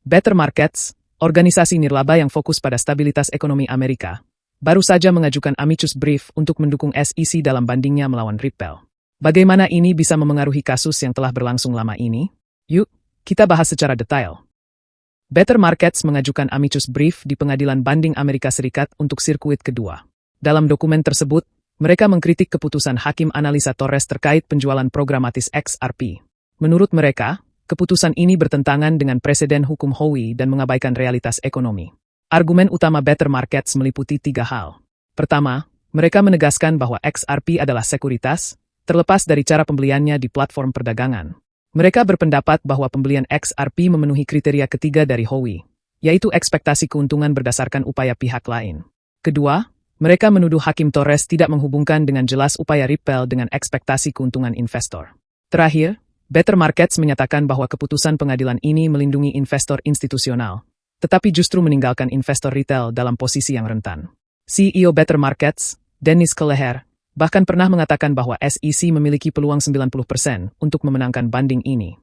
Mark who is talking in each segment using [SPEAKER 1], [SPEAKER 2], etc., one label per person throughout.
[SPEAKER 1] Better Markets, organisasi nirlaba yang fokus pada stabilitas ekonomi Amerika, baru saja mengajukan amicus brief untuk mendukung SEC dalam bandingnya melawan Ripple. Bagaimana ini bisa memengaruhi kasus yang telah berlangsung lama ini? Yuk, kita bahas secara detail. Better Markets mengajukan amicus brief di Pengadilan Banding Amerika Serikat untuk sirkuit kedua. Dalam dokumen tersebut, mereka mengkritik keputusan Hakim Analisa Torres terkait penjualan programatis XRP. Menurut mereka, keputusan ini bertentangan dengan preseden hukum Howey dan mengabaikan realitas ekonomi. Argumen utama Better Markets meliputi 3 hal. Pertama, mereka menegaskan bahwa XRP adalah sekuritas, terlepas dari cara pembeliannya di platform perdagangan. Mereka berpendapat bahwa pembelian XRP memenuhi kriteria ketiga dari Howey, yaitu ekspektasi keuntungan berdasarkan upaya pihak lain. Kedua, mereka menuduh Hakim Torres tidak menghubungkan dengan jelas upaya Ripple dengan ekspektasi keuntungan investor. Terakhir, Better Markets menyatakan bahwa keputusan pengadilan ini melindungi investor institusional, tetapi justru meninggalkan investor retail dalam posisi yang rentan. CEO Better Markets, Dennis Kelleher, bahkan pernah mengatakan bahwa SEC memiliki peluang 90% untuk memenangkan banding ini.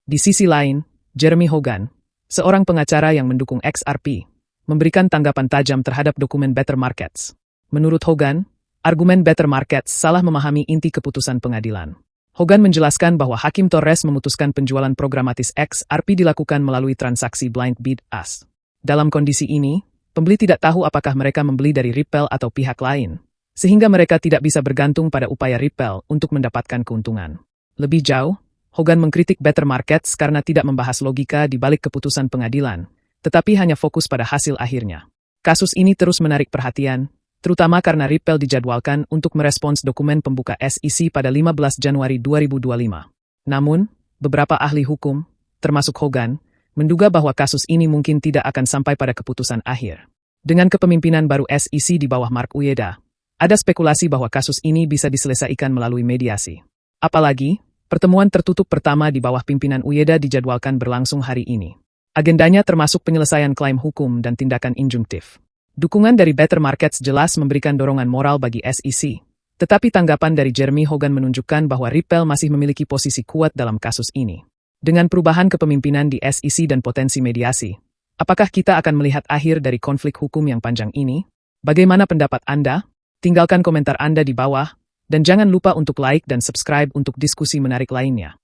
[SPEAKER 1] Di sisi lain, Jeremy Hogan, seorang pengacara yang mendukung XRP, memberikan tanggapan tajam terhadap dokumen Better Markets. Menurut Hogan, argumen Better Markets salah memahami inti keputusan pengadilan. Hogan menjelaskan bahwa Hakim Torres memutuskan penjualan programatis XRP dilakukan melalui transaksi blind bid-ask. Dalam kondisi ini, pembeli tidak tahu apakah mereka membeli dari Ripple atau pihak lain, sehingga mereka tidak bisa bergantung pada upaya Ripple untuk mendapatkan keuntungan. Lebih jauh, Hogan mengkritik Better Markets karena tidak membahas logika di balik keputusan pengadilan, tetapi hanya fokus pada hasil akhirnya. Kasus ini terus menarik perhatian, terutama karena Ripple dijadwalkan untuk merespons dokumen pembuka SEC pada 15 Januari 2025. Namun, beberapa ahli hukum, termasuk Hogan, menduga bahwa kasus ini mungkin tidak akan sampai pada keputusan akhir. Dengan kepemimpinan baru SEC di bawah Mark Uyeda, ada spekulasi bahwa kasus ini bisa diselesaikan melalui mediasi. Apalagi, pertemuan tertutup pertama di bawah pimpinan Uyeda dijadwalkan berlangsung hari ini. Agendanya termasuk penyelesaian klaim hukum dan tindakan injunktif. Dukungan dari Better Markets jelas memberikan dorongan moral bagi SEC, tetapi tanggapan dari Jeremy Hogan menunjukkan bahwa Ripple masih memiliki posisi kuat dalam kasus ini. Dengan perubahan kepemimpinan di SEC dan potensi mediasi, apakah kita akan melihat akhir dari konflik hukum yang panjang ini? Bagaimana pendapat Anda? Tinggalkan komentar Anda di bawah, dan jangan lupa untuk like dan subscribe untuk diskusi menarik lainnya.